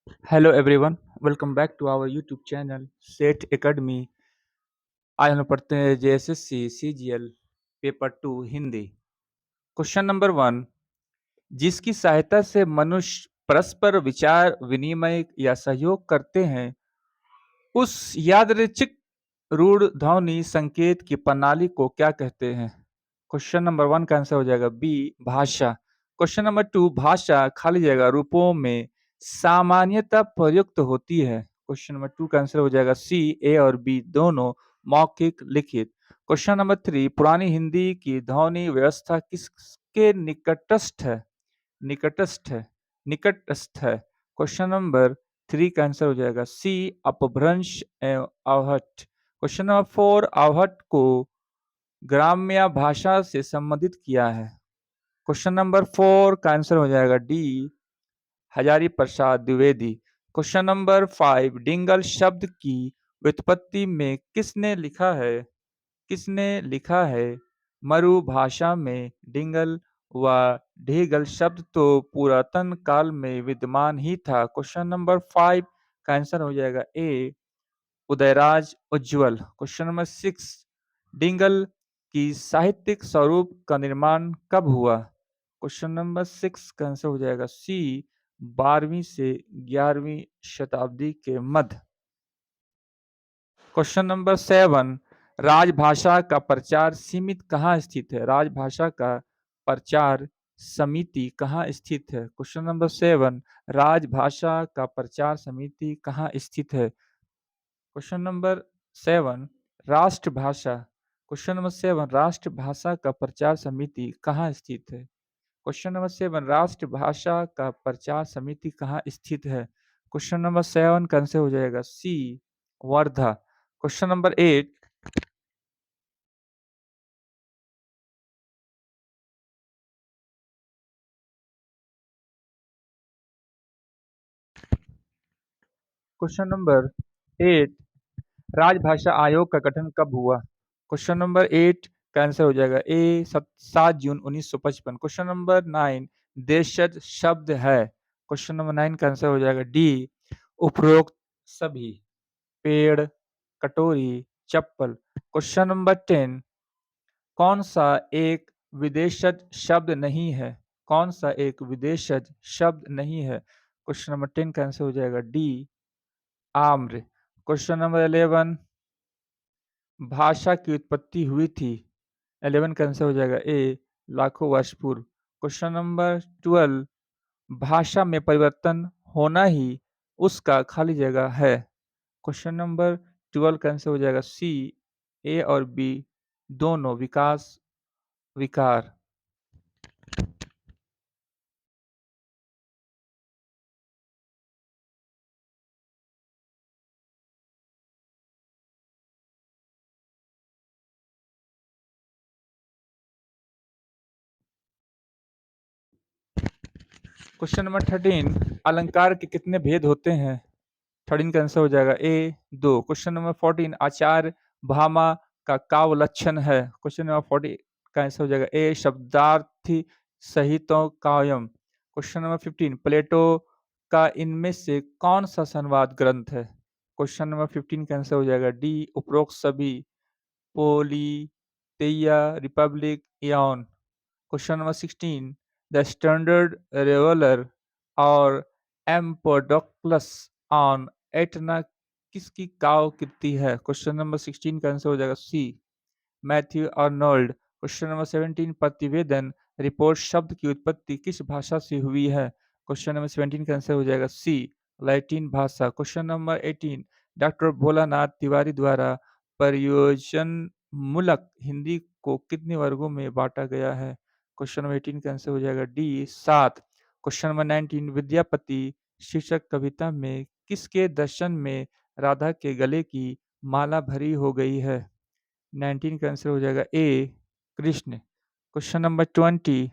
Hello everyone, welcome back to our YouTube channel Set Academy। आज हम पढ़ते हैं JSSC CGL paper 2 Hindi. Question number 1। जिसकी सहायता से मनुष्य परस्पर विचार विनिमय या सहयोग करते हैं उस यादृच्छिक रूढ़ संकेत की प्रणाली को क्या कहते हैं? क्वेश्चन नंबर 1 का आंसर हो जाएगा बी भाषा। क्वेश्चन नंबर 2 भाषा खाली जगह रूपों में सामान्यतः प्रयुक्त होती है। क्वेश्चन नंबर 2 का आंसर हो जाएगा सी ए और बी दोनों मौखिक लिखित। क्वेश्चन नंबर 3 पुरानी हिंदी की ध्वनि व्यवस्था किसके निकटस्थ है? निकटस्थ है निकटस्थ है। क्वेश्चन नंबर 3 का आंसर हो जाएगा सी अपभ्रंश एवं आवहट। क्वेश्चन नंबर 4 आवहट को ग्राम्य भाषा से संबंधित किया है। क्वेश्चन नंबर 4 का आंसर हो जाएगा D Hazari Prasad Dwivedi. Question number 5 Dingal शब्द की व्युत्पत्ति में किसने लिखा है? मरु भाषा में डिंगल व ढीगल शब्द तो पुरातन काल में विद्यमान ही था। क्वेश्चन नंबर 5 का आंसर हो जाएगा ए उदयराज उज्ज्वल। क्वेश्चन नंबर 6 डिंगल की साहित्यिक स्वरूप का निर्माण कब हुआ? क्वेश्चन नंबर 6 का आंसर हो जाएगा सी 12वीं से 11वीं शताब्दी के मध्य। क्वेश्चन नंबर 7 राजभाषा का प्रचार समिति कहाँ स्थित है? राजभाषा का प्रचार समिति कहाँ स्थित है? क्वेश्चन नंबर 7 राजभाषा का प्रचार समिति कहाँ स्थित है? क्वेश्चन नंबर 7 राष्ट्रभाषा क्वेश्चन नंबर 7 राष्ट्रभाषा का प्रचार समिति कहाँ स्थित है? क्वेश्चन नंबर 7 राष्ट्रभाषा का प्रचार समिति कहाँ स्थित है? क्वेश्चन नंबर 7 का आंसर हो जाएगा C Wardha. Question number 8 question number 8 राजभाषा आयोग का गठन कब हुआ? क्वेश्चन नंबर 8 का आंसर हो जाएगा ए 7 जून 1955। क्वेश्चन नंबर 9 देशज शब्द है। क्वेश्चन नंबर 9 का आंसर हो जाएगा डी उपरोक्त सभी। पेड़, कटोरी, चप्पल। क्वेश्चन नंबर 10 कौन सा एक विदेशज शब्द नहीं है? कौन सा एक विदेशज शब्द नहीं है? क्वेश्चन नंबर 10 का आंसर हो जाएगा डी आम्र। क्वेश्चन नंबर 11 भाषा की उत्पत्ति हुई थी। 11 का आंसर हो जाएगा ए लाखों वर्ष पूर्व। क्वेश्चन नंबर 12 भाषा में परिवर्तन होना ही उसका खाली जगह है। क्वेश्चन नंबर 12 का आंसर हो जाएगा सी ए और बी दोनों विकास विकार। क्वेश्चन नंबर 13 अलंकार के कितने भेद होते हैं? 13 का आंसर हो जाएगा ए 2। क्वेश्चन नंबर 14 आचार्य भामा का काव्य लक्षण है। क्वेश्चन नंबर 40 का आंसर हो जाएगा ए शब्दार्थी सहितो काव्यम। क्वेश्चन नंबर 15 प्लेटो का इनमें से कौन सा संवाद ग्रंथ है? क्वेश्चन नंबर 15 का आंसर हो जाएगा डी उपरोक्त सभी। पोलितेया रिपब्लिक इयन। क्वेश्चन नंबर 16 द स्टैंडर्ड रेवलर और एम्पोडोक्लस ऑन एटना किसकी काव्य कृति है? क्वेश्चन नंबर 16 का आंसर हो जाएगा सी मैथ्यू आर्नोल्ड। क्वेश्चन नंबर 17 प्रतिवेदन रिपोर्ट शब्द की उत्पत्ति किस भाषा से हुई है? क्वेश्चन नंबर 17 का आंसर हो जाएगा सी लैटिन भाषा। Question number 18 doctor Bholanath Tiwari द्वारा प्रयोजन मूलक हिंदी को कितने वर्गों में बांटा गया है? क्वेश्चन नंबर 18 का आंसर हो जाएगा डी 7। क्वेश्चन नंबर 19 विद्यापति शीर्षक कविता में किसके दर्शन में राधा के गले की माला भरी हो गई है? 19 का आंसर हो जाएगा ए कृष्ण। क्वेश्चन नंबर 20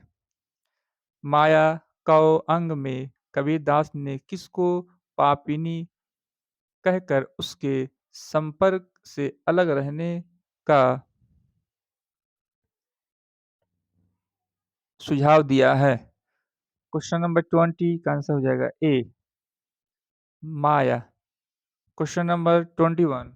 माया कौ अंग में कबीरदास ने किसको पापिनी कहकर उसके संपर्क से अलग रहने का सुझाव दिया है? क्वेश्चन नंबर 20 का आंसर हो जाएगा ए माया। Question number 21।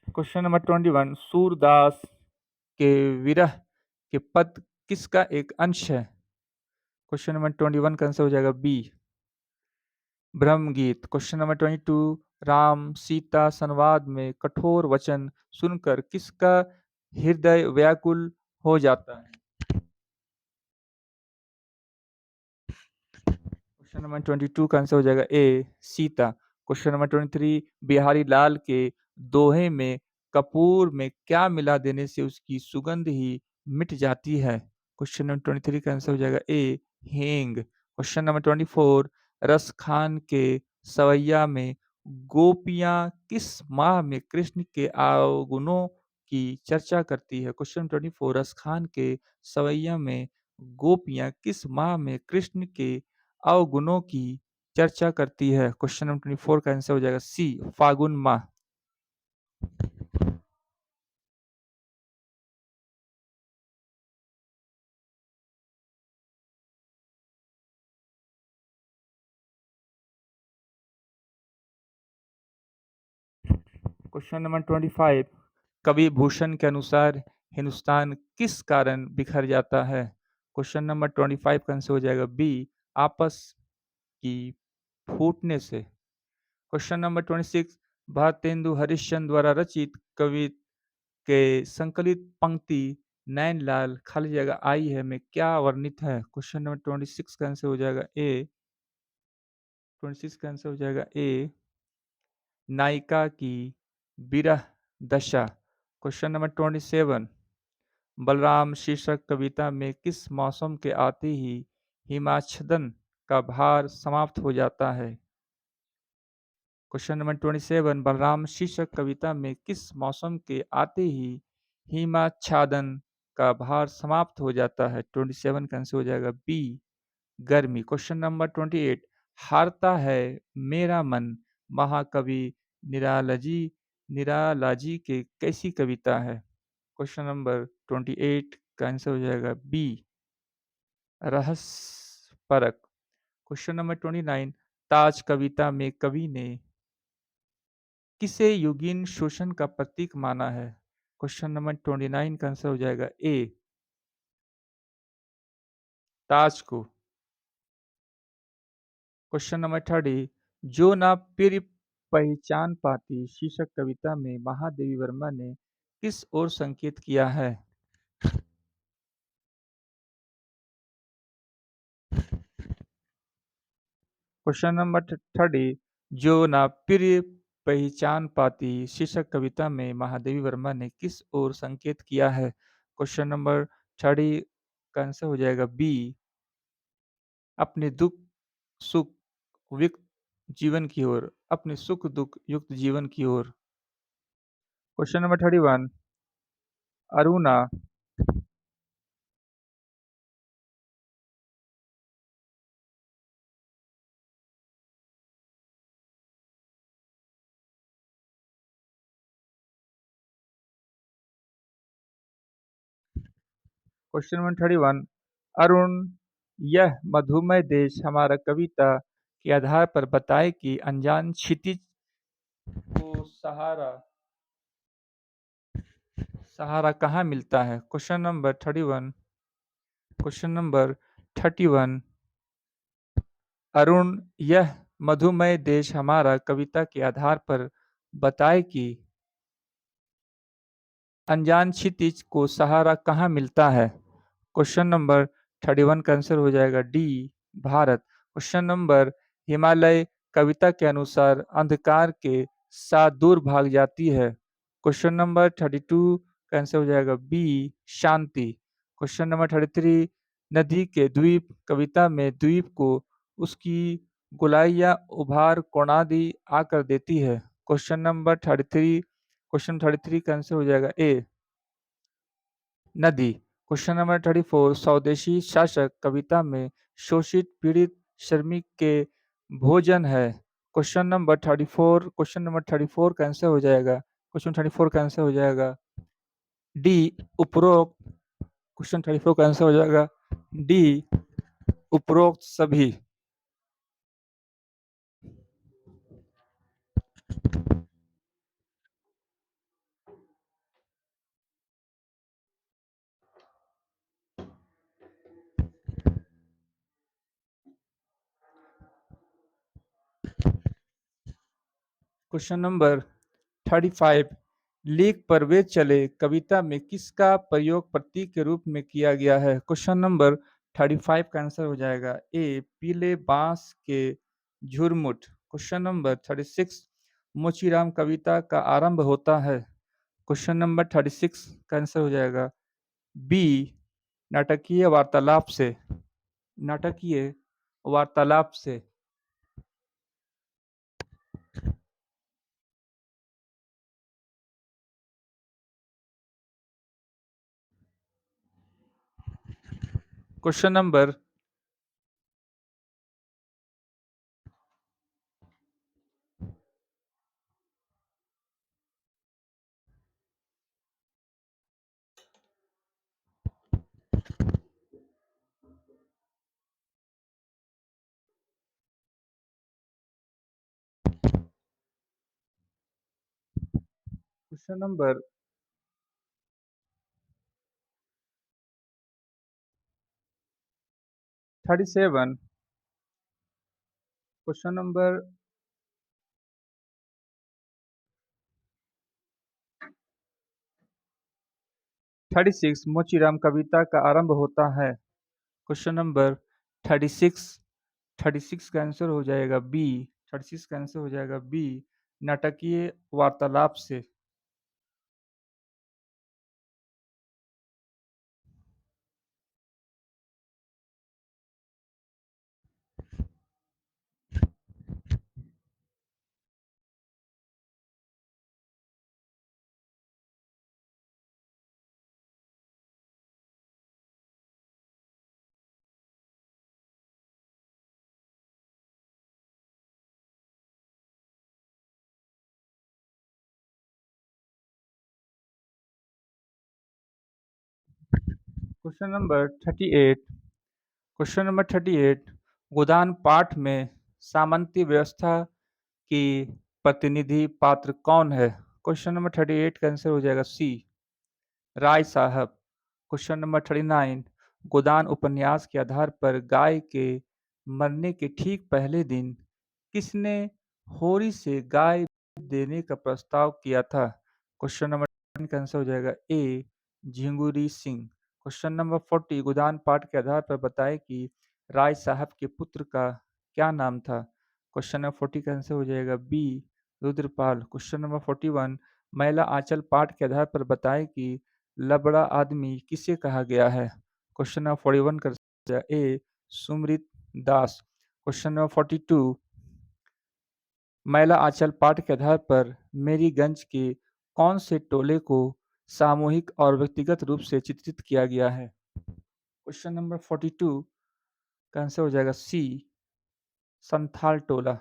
Question number 21, Surdas के विरह के पद किसका एक अंश है? क्वेश्चन नंबर 21 का आंसर हो जाएगा बी, ब्रह्म गीत। क्वेश्चन नंबर 22, राम सीता संवाद में कठोर वचन सुनकर किसका हृदय व्याकुल हो जाता है? क्वेश्चन नंबर 22 का आंसर हो जाएगा ए, सीता। क्वेश्चन नंबर 23, बिहारी लाल के दोहे में कपूर में क्या मिला देने से उसकी सुगंध ही मिट जाती है? क्वेश्चन नंबर 23 का आंसर हो जाएगा ए, हींग। क्वेश्चन नंबर 24, रस खान के सवैया में गोपियां किस माह में कृष्ण के अवगुणों की चर्चा करती है? क्वेश्चन 24, रस खान के सवैया में गोपियां किस माह में कृष्ण के अवगुणों की चर्चा करती है? क्वेश्चन नंबर 24 का आंसर हो जाएगा सी, फागुन माह। क्वेश्चन नंबर 25, कवि भूषण के अनुसार हिंदुस्तान किस कारण बिखर जाता है? क्वेश्चन नंबर 25 का आंसर हो जाएगा बी, आपस की फूटने से। क्वेश्चन नंबर 26, भारतेंदु हरिश्चंद्र द्वारा रचित कवि के संकलित पंक्ति नैन लाल खाली जगह आई है में क्या वर्णित है? क्वेश्चन नंबर 26 का आंसर हो जाएगा ए, 26 का आंसर हो जाएगा ए, नायिका की विरह दशा। क्वेश्चन नंबर 27, बलराम शीर्षक कविता में किस मौसम के आते ही हिमाच्छादन का भार समाप्त हो जाता है? क्वेश्चन नंबर 27, बलराम शीर्षक कविता में किस मौसम के आते ही हिमाच्छादन का भार समाप्त हो जाता है? 27 का आंसर हो जाएगा बी, गर्मी। क्वेश्चन नंबर 28, हारता है मेरा मन महाकवि निरालाजी निरालाजी के कैसी कविता है? क्वेश्चन नंबर 28 का आंसर हो जाएगा बी, रहस्य परक। क्वेश्चन नंबर 29, ताज कविता में कवि ने किसे युगीन शोषण का प्रतीक माना है? क्वेश्चन नंबर 29 का आंसर हो जाएगा ए, ताज को। क्वेश्चन नंबर 30, जो ना फिर पहचान पाती शीर्षक कविता में महादेवी वर्मा ने किस ओर संकेत किया है? क्वेश्चन नंबर 30, जो ना फिर पहचान पाती शीर्षक कविता में महादेवी वर्मा ने किस ओर संकेत किया है? क्वेश्चन नंबर 30 का आंसर हो जाएगा बी, अपने दुख सुख युक्त जीवन की ओर, अपने सुख दुख युक्त जीवन की ओर। क्वेश्चन नंबर 31, अरुणा। क्वेश्चन नंबर 31, अरुण, यह मधुमय देश हमारा कविता के आधार पर बताए कि अनजान क्षितिज को सहारा सहारा कहाँ मिलता है? क्वेश्चन नंबर 31, अरुण, यह मधुमय देश हमारा कविता के आधार पर बताए कि अनजान क्षितिज को सहारा कहाँ मिलता है? क्वेश्चन नंबर 31 का आंसर हो जाएगा D, Bharat. Question number, Himalaya कविता के अनुसार अंधकार के साथ दूर भाग जाती है। क्वेश्चन नंबर 32 का आंसर हो जाएगा बी, शांति। क्वेश्चन नंबर 33, नदी के द्वीप कविता में द्वीप को उसकी गोलाइयाँ उभार कोणादि आकर देती है। क्वेश्चन 33 का आंसर हो जाएगा ए, नदी। क्वेश्चन नंबर 34, स्वदेशी शासक कविता में शोषित पीड़ित श्रमिक के भोजन है। क्वेश्चन नंबर 34 का आंसर हो जाएगा, डी उपरोक्त। क्वेश्चन 34 का आंसर हो जाएगा डी उपरोक्त सभी। क्वेश्चन नंबर 35, लीक पर वे चले कविता में किसका प्रयोग प्रतीक के रूप में किया गया है? क्वेश्चन नंबर 35 का आंसर हो जाएगा ए पीले बांस के झुरमुट। क्वेश्चन नंबर 36, मोचीराम कविता का आरंभ होता है। क्वेश्चन नंबर 36 का आंसर हो जाएगा बी नाटकीय वार्तालाप से। नाटकीय वार्तालाप से। Question number question number 37, question number 36 Mochiram कविता का आरंभ होता है। क्वेश्चन नंबर 36 का आंसर हो जाएगा बी। 36 का आंसर हो जाएगा बी नाटकीय वार्तालाप से। क्वेश्चन नंबर 38 गोदान पाठ में सामंती व्यवस्था की प्रतिनिधि पात्र कौन है? क्वेश्चन नंबर 38 का आंसर हो जाएगा सी राय साहब। क्वेश्चन नंबर 39, गोदान उपन्यास के आधार पर गाय के मरने के ठीक पहले दिन किसने होरी से गाय देने का प्रस्ताव किया था? क्वेश्चन नंबर 39 का आंसर हो जाएगा ए झिंगुरी सिंह। क्वेश्चन नंबर 40, गोदान पाठ के आधार पर बताएं कि राय साहब के पुत्र का क्या नाम था? क्वेश्चन नंबर 40 का आंसर हो जाएगा बी रुद्रपाल। क्वेश्चन नंबर 41, मैला आंचल पाठ के आधार पर बताएं कि लबड़ा आदमी किसे कहा गया है? क्वेश्चन नंबर 41 का answer A Sumrit Das. Question number 42, Maila आंचल पाठ के आधार पर मेरीगंज के कौन से टोले को सामूहिक और व्यक्तिगत रूप से चित्रित किया गया है? क्वेश्चन नंबर 42 का आंसर हो जाएगा सी संथाल टोला।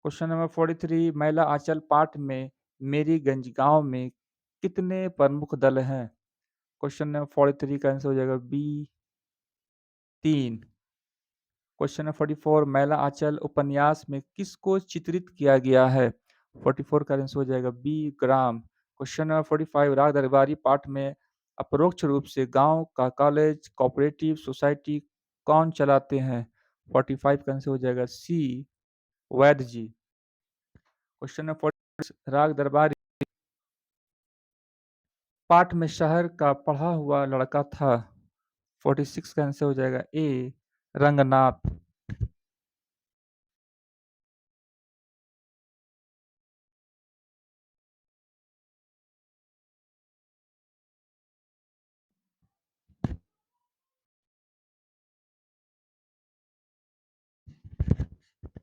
क्वेश्चन नंबर 43, मैला आंचल पाठ में मेरीगंज गांव में कितने प्रमुख दल हैं? क्वेश्चन नंबर 43 का आंसर हो जाएगा बी 3। क्वेश्चन नंबर 44, मैला आंचल उपन्यास में किसको चित्रित किया गया है? 44 का आंसर हो जाएगा बी ग्राम। क्वेश्चन नंबर 45, राग दरबारी पाठ में अपरोक्ष रूप से गांव का कॉलेज कोऑपरेटिव सोसाइटी कौन चलाते हैं? 45 का आंसर हो जाएगा सी वैद्य जी। क्वेश्चन नंबर 46, राग दरबारी पाठ में शहर का पढ़ा हुआ लड़का था। 46 का आंसर हो जाएगा ए रंगनाथ।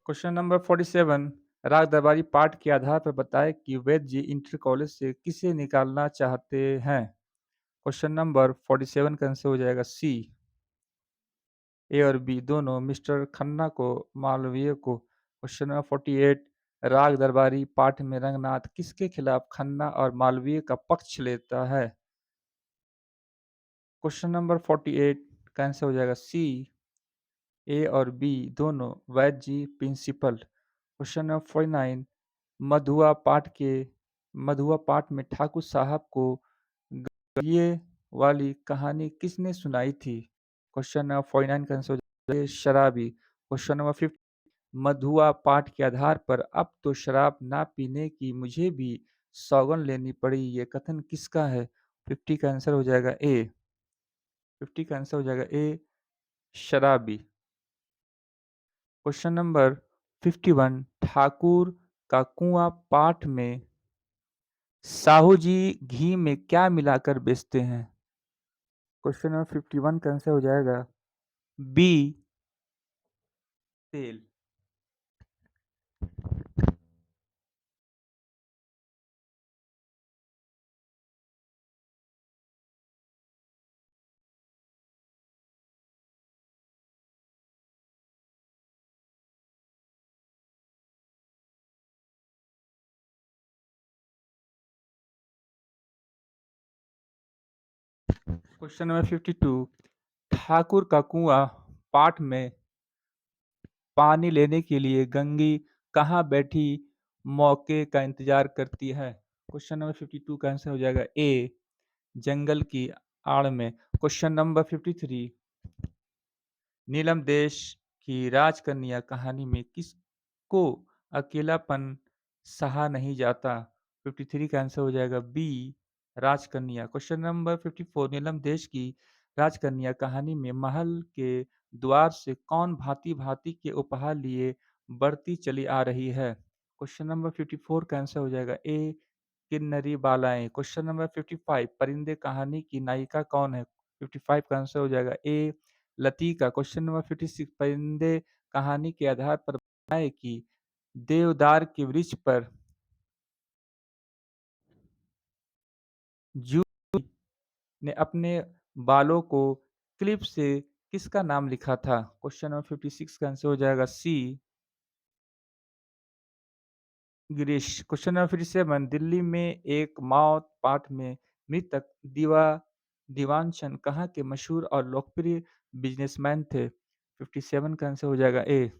क्वेश्चन नंबर 47, राग दरबारी पाठ के आधार पर बताएं कि वैद्य जी इंटर कॉलेज से किसे निकालना चाहते हैं? क्वेश्चन नंबर 47 का आंसर हो जाएगा सी ए और बी दोनों मिस्टर खन्ना को मालवीय को। क्वेश्चन नंबर 48, राग दरबारी पाठ में रंगनाथ किसके खिलाफ खन्ना और मालवीय का पक्ष लेता है? क्वेश्चन नंबर 48 का आंसर हो जाएगा सी, ए और बी दोनों, वैद्य जी प्रिंसिपल। क्वेश्चन नंबर 49, मधुआ पाठ के मधुआ पाठ में ठाकुर साहब को ये वाली कहानी किसने सुनाई थी? क्वेश्चन नंबर 49 का आंसर हो जाएगा शराबी। क्वेश्चन नंबर 50, मधुआ पाठ के आधार पर अब तो शराब ना पीने की मुझे भी सौगंध लेनी पड़ी, ये कथन किसका है? 50 का आंसर हो जाएगा ए। 50 का आंसर हो जाएगा ए, शराबी। क्वेश्चन नंबर 51, ठाकुर का कुआं पाठ में साहू जी घी में क्या मिलाकर बेचते हैं? क्वेश्चन नंबर 51 का आंसर हो जाएगा बी, तेल। क्वेश्चन नंबर 52, ठाकुर का कुआं पाठ में पानी लेने के लिए गंगी कहाँ बैठी मौके का इंतजार करती है? क्वेश्चन नंबर 52 का आंसर हो जाएगा ए, जंगल की आड़ में। क्वेश्चन नंबर 53, नीलम देश की राजकन्या कहानी में किसको अकेलापन सहा नहीं जाता? 53 का आंसर हो जाएगा बी, राजकन्या। क्वेश्चन नंबर 54, नीलम देश की राजकन्या कहानी में महल के द्वार से कौन भांति भांति के उपहार लिए बढ़ती चली आ रही है? क्वेश्चन नंबर 54 का आंसर हो जाएगा ए, किन्नरी बालाएं। क्वेश्चन नंबर 55, परिंदे कहानी की नायिका कौन है? 55 का आंसर हो जाएगा ए, लतिका। क्वेश्चन नंबर 56, परिंदे कहानी के आधार पर बताएं कि देवदार के वृक्ष पर जू ने अपने बालों को क्लिप से किसका नाम लिखा था? क्वेश्चन नंबर 56 का आंसर हो जाएगा सी, गिरीश। क्वेश्चन नंबर 57, दिल्ली में एक मौत पाठ में मृतक दीवान चंद कहाँ के मशहूर और लोकप्रिय बिजनेसमैन थे? 57 का आंसर हो जाएगा ए,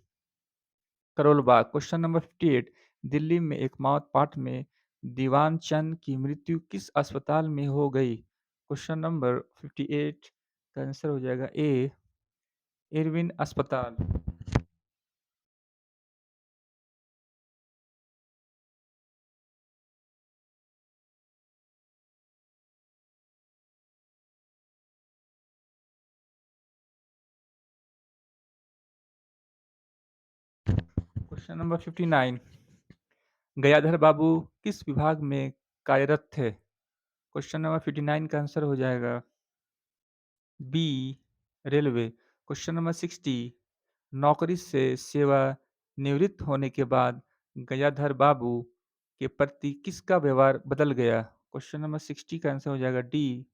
करोल बाग। क्वेश्चन नंबर 58, दिल्ली में एक मौत पाठ में दीवान चंद की मृत्यु किस अस्पताल में हो गई? क्वेश्चन नंबर 58 का आंसर हो जाएगा ए, इरविन अस्पताल। क्वेश्चन नंबर 59, गयाधर बाबू किस विभाग में कार्यरत थे? क्वेश्चन नंबर 59 का आंसर हो जाएगा बी, रेलवे। क्वेश्चन नंबर 60, नौकरी से सेवानिवृत्त होने के बाद गयाधर बाबू के प्रति किसका व्यवहार बदल गया? क्वेश्चन नंबर 60 का आंसर हो जाएगा डी,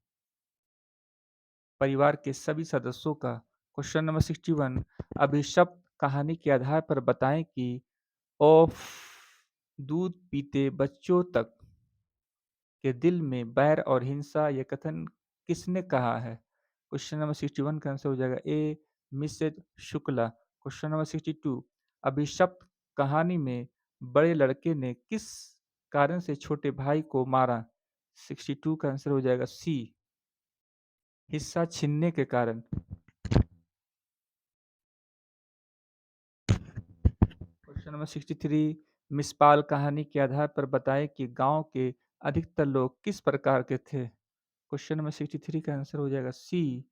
परिवार के सभी सदस्यों का। क्वेश्चन नंबर 61, अभिशप्त कहानी के आधार पर बताएं कि ऑफ दूध पीते बच्चों तक के दिल में बैर और हिंसा, ये कथन किसने कहा है? क्वेश्चन नंबर 61 का आंसर हो जाएगा ए, मिसेज शुक्ला। क्वेश्चन नंबर 62, अभिशप्त कहानी में बड़े लड़के ने किस कारण से छोटे भाई को मारा? 62 का आंसर हो जाएगा सी, हिस्सा छीनने के कारण। क्वेश्चन नंबर 63, मिसपाल कहानी के आधार पर बताएं कि गांव के अधिकतर लोग किस प्रकार के थे? क्वेश्चन नंबर 63 का आंसर हो जाएगा सी,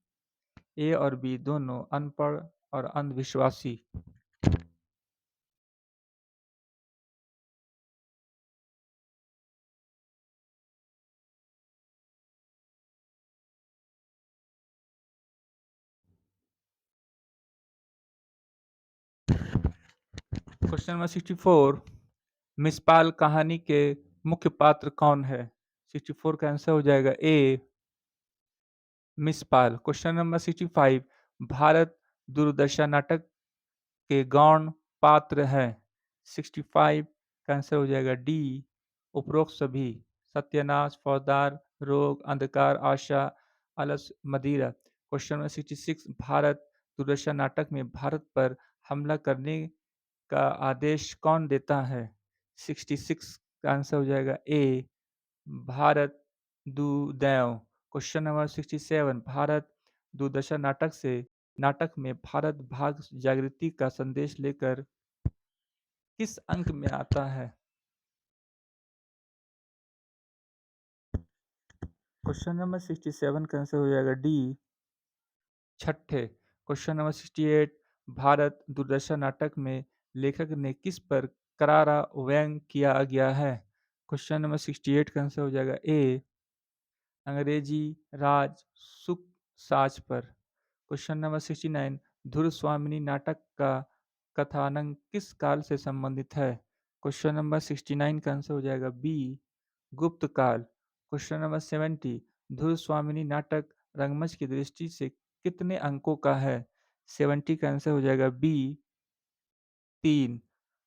ए और बी दोनों, अनपढ़ और अंधविश्वासी। क्वेश्चन नंबर 64, मिसपाल कहानी के मुख्य पात्र कौन है? 64 का आंसर हो जाएगा ए, मिसपाल। क्वेश्चन नंबर 65, भारत दुर्दशा नाटक के गौण पात्र हैं? 65 का आंसर हो जाएगा डी, उपरोक्त सभी। सत्यानाश, फौजदार, रोग, अंधकार, आशा, आलस, मदिरा। क्वेश्चन नंबर 66, भारत दूरदर्शन नाटक में भारत पर हमला करने का आदेश कौन देता है? 66 का आंसर हो जाएगा ए, भारत दूदैव। क्वेश्चन नंबर 67, भारत दूरदर्शन नाटक में भारत भाग जागृति का संदेश लेकर किस अंक में आता है? क्वेश्चन नंबर 67 का आंसर हो जाएगा डी, छठे। क्वेश्चन नंबर 68, भारत दूरदर्शन नाटक में लेखक ने किस पर करारा व्यंग किया गया है? क्वेश्चन नंबर 68 का आंसर हो जाएगा ए, अंग्रेजी राज सुख साज पर। क्वेश्चन नंबर 69, धुर स्वामिनी नाटक का कथानक किस काल से संबंधित है? क्वेश्चन नंबर 69 का आंसर हो जाएगा बी, गुप्त काल। क्वेश्चन नंबर 70, धुर स्वामिनी नाटक रंगमंच की दृष्टि से कितने अंकों का है? 70 का आंसर हो जाएगा B, 3।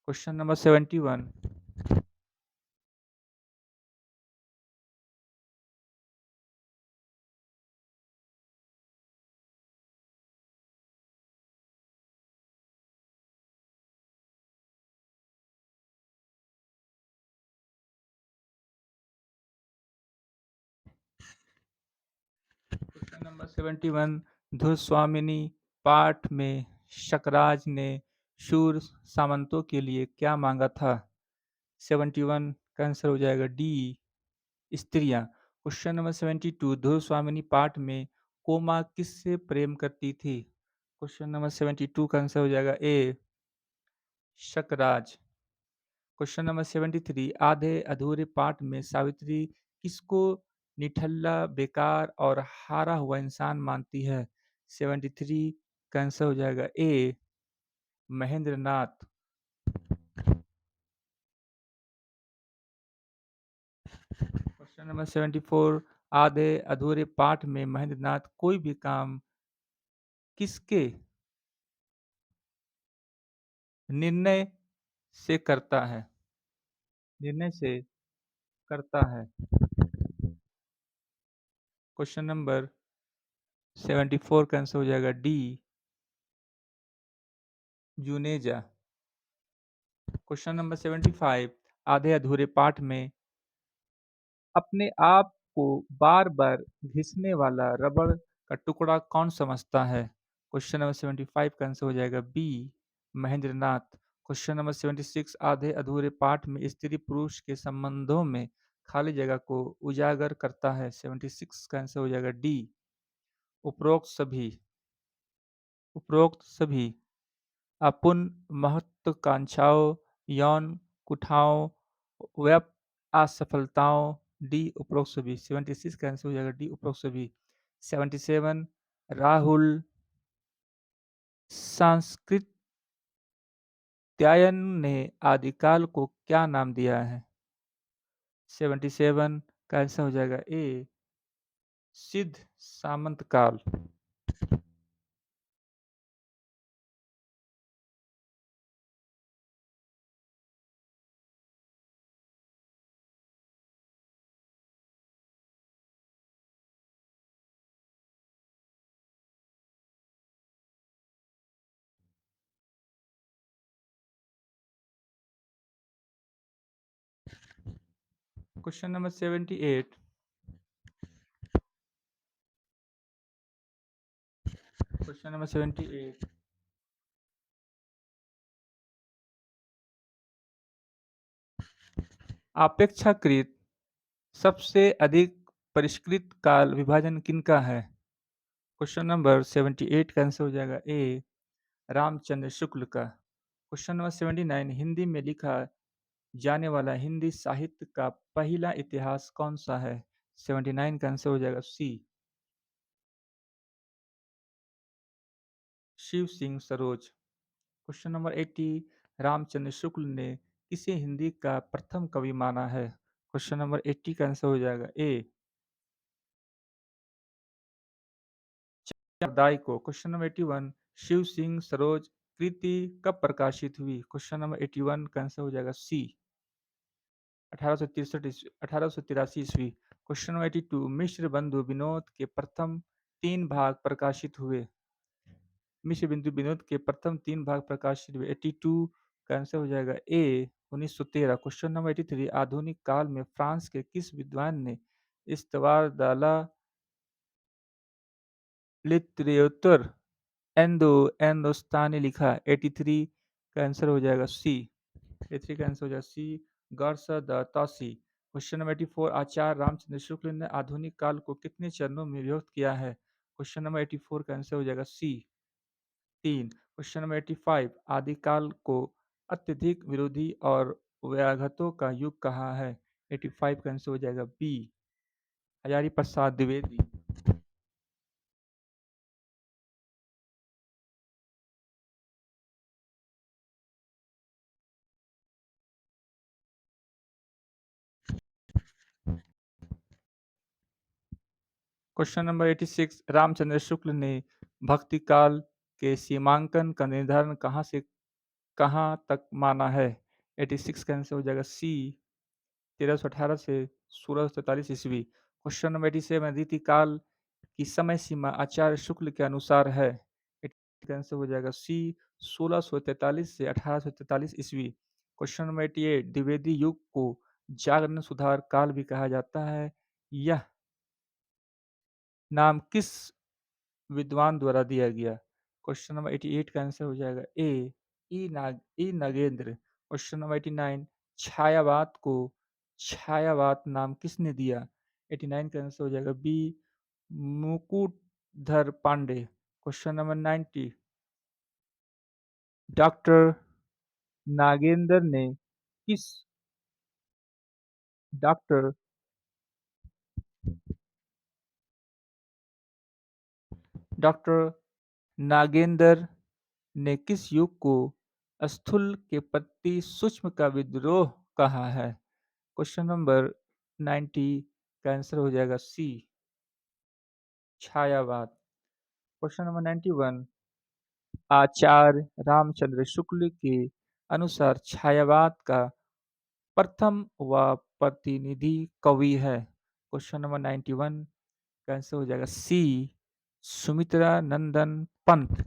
Question number 71, question number 71, Dhruvswamini पाठ में शकराज ने शूर सामंतों के लिए क्या मांगा था? 71 का आंसर हो जाएगा डी, स्त्रियां। क्वेश्चन नंबर 72, धुस्वामिनी पाठ में कोमा किससे प्रेम करती थी? क्वेश्चन नंबर 72 का आंसर हो जाएगा ए, शकराज। क्वेश्चन नंबर 73, आधे अधूरे पाठ में सावित्री किसको निठल्ला, बेकार और हारा हुआ इंसान मानती है? 73 का आंसर हो जाएगा ए, महेंद्र नाथ। क्वेश्चन नंबर 74, आधे अधूरे पाठ में महेंद्र नाथ कोई भी काम किसके निर्णय से करता है? निर्णय से करता है। क्वेश्चन नंबर 74 का आंसर हो जाएगा डी, जुनेजा। क्वेश्चन नंबर 75, आधे अधूरे पाठ में अपने आप को बार बार घिसने वाला रबड़ का टुकड़ा कौन समझता है? क्वेश्चन नंबर 75 का आंसर हो जाएगा B, Mahendra Nath. Question number 76, आधे अधूरे पाठ में स्त्री पुरुष के संबंधों में खाली जगह को उजागर करता है? 76 का आंसर हो जाएगा डी, उपरोक्त सभी। उपरोक्त सभी अपूर्ण महत्वाकांक्षाओं, यौन कुठाओं, व्यप असफलताओं, डी उपरोक्त सभी। 76 का आंसर हो जाएगा डी, उपरोक्त सभी। 77, राहुल सांस्कृत्यायन ने आदिकाल को क्या नाम दिया है? 77 का आंसर हो जाएगा ए, सिद्ध सामंत काल। क्वेश्चन नंबर 78, क्वेश्चन नंबर 78, अपेक्षाकृत सबसे अधिक परिष्कृत काल विभाजन किनका है? क्वेश्चन नंबर 78 का आंसर हो जाएगा ए, रामचंद्र शुक्ल का। क्वेश्चन नंबर 79, हिंदी में लिखा जाने वाला हिंदी साहित्य का पहला इतिहास कौन सा है? 79 का आंसर हो जाएगा सी, शिव सिंह सरोज। क्वेश्चन नंबर 80, रामचंद्र शुक्ल ने किसे हिंदी का प्रथम कवि माना है? क्वेश्चन नंबर 80 का आंसर हो जाएगा ए, दाई को। क्वेश्चन नंबर 81, शिव सिंह सरोज कृति कब प्रकाशित हुई? क्वेश्चन नंबर 81 का आंसर हो जाएगा सी, 1883 ईस्वी। क्वेश्चन नंबर 82, मिश्र बंधु विनोद के प्रथम तीन भाग प्रकाशित हुए। मिश्र बिंदु विनोद के प्रथम तीन भाग प्रकाशित हुए। 82 का आंसर हो जाएगा ए, 1913। क्वेश्चन नंबर 83, आधुनिक काल में फ्रांस के किस विद्वान ने इस्तवार दाला लिटरेचर एंडो एंडोस्तानी लिखा? 83 का आंसर हो जाएगा सी, 83 का आंसर हो जाएगा सी, गौरसा द तासी। क्वेश्चन नंबर 84, आचार्य रामचंद्र शुक्ल ने आधुनिक काल को कितने चरणों में विभक्त किया है? क्वेश्चन नंबर 84 का आंसर हो जाएगा सी, 3। क्वेश्चन नंबर 85, आदिकाल को अत्यधिक विरोधी और व्याघातों का युग कहा है? 85 का आंसर हो जाएगा B, Hazari Prasad Dwivedi. Question number 86, Ramchandra Shukla ने भक्ति काल के सीमांकन का निर्धारण कहाँ से कहाँ तक माना है? 86 का आंसर हो जाएगा सी, 1318 से 1643 ईस्वी। क्वेश्चन नंबर 87, रीति काल की समय सीमा आचार्य शुक्ल के अनुसार है? 88 का आंसर हो जाएगा सी, 1643 से 1843 ईस्वी। क्वेश्चन नंबर 88, द्विवेदी युग को जागरण सुधार काल भी कहा जाता है। यह नाम किस विद्वान द्वारा दिया गया? क्वेश्चन नंबर 88 का आंसर हो जाएगा ए, ई नागेंद्र। क्वेश्चन नंबर 89, छायावात को छायावात नाम किसने दिया? 89 का आंसर हो जाएगा B, Mukutdhar Pandey. Question number 90, doctor Nagendra ने किस डॉक्टर डॉक्टर नागेंद्र ने किस युग को स्थूल के प्रति सूक्ष्म का विद्रोह कहा है? क्वेश्चन नंबर 90 का आंसर हो जाएगा सी, छायावाद। क्वेश्चन नंबर 91, आचार्य रामचंद्र शुक्ल के अनुसार छायावाद का प्रथम व प्रतिनिधि कवि है? क्वेश्चन नंबर 91 का आंसर हो जाएगा सी, सुमित्रा नंदन पंत।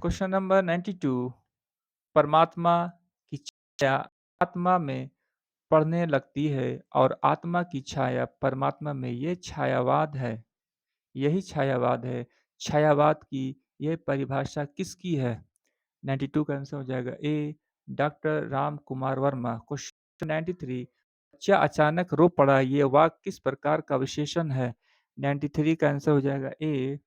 क्वेश्चन नंबर 92, परमात्मा की छाया आत्मा में पड़ने लगती है और आत्मा की छाया परमात्मा में, ये छायावाद है। यही छायावाद है। छायावाद की यह परिभाषा किसकी है? 92 का आंसर हो जाएगा ए, डॉक्टर राम कुमार वर्मा। क्वेश्चन 93, बच्चा अचानक रो पड़ा, ये वाक्य किस प्रकार का विशेषण है? 93 का आंसर हो जाएगा ए,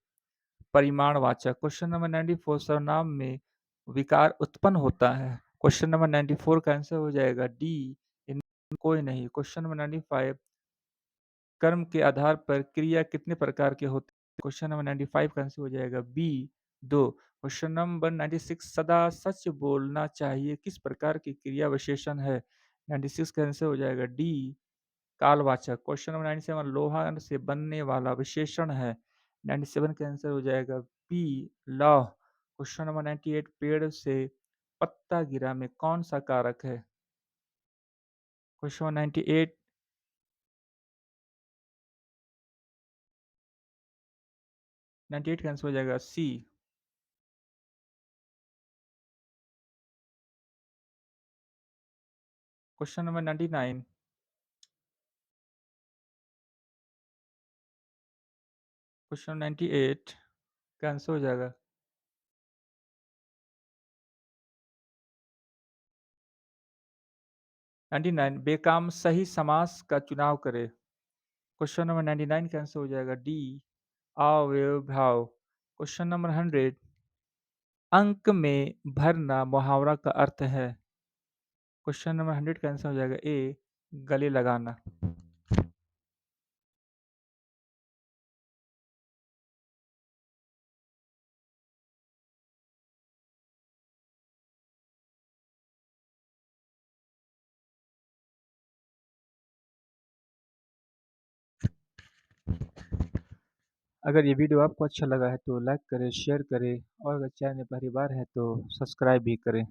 परिमाणवाचक। क्वेश्चन नंबर 94, सर्वनाम में विकार उत्पन्न होता है? क्वेश्चन नंबर 94 का आंसर हो जाएगा डी, इनमें कोई नहीं। क्वेश्चन नंबर 95, कर्म के आधार पर क्रिया कितने प्रकार के होते हैं? क्वेश्चन नंबर 95 का आंसर हो जाएगा बी, 2। क्वेश्चन नंबर 96, सदा सच बोलना चाहिए किस प्रकार की क्रिया विशेषण है? 96 का आंसर हो जाएगा डी, कालवाचक। क्वेश्चन नंबर 97, लोहा से बनने वाला विशेषण है? 97 का आंसर हो जाएगा बी, लौह। क्वेश्चन नंबर 98, पेड़ से पत्ता गिरा में कौन सा कारक है? क्वेश्चन नंबर 98, 98 का आंसर हो जाएगा सी। क्वेश्चन नंबर 99, क्वेश्चन 98 का आंसर हो जाएगा 99, बेकाम सही समास का चुनाव करें? क्वेश्चन नंबर 99 का आंसर हो जाएगा डी, अव्ययभाव। क्वेश्चन नंबर 100, अंक में भरना मुहावरा का अर्थ है? क्वेश्चन नंबर 100 का आंसर हो जाएगा ए, गले लगाना। अगर ये वीडियो आपको अच्छा लगा है तो लाइक करें, शेयर करें और अगर चैनल में पहली बार है तो सब्सक्राइब भी करें।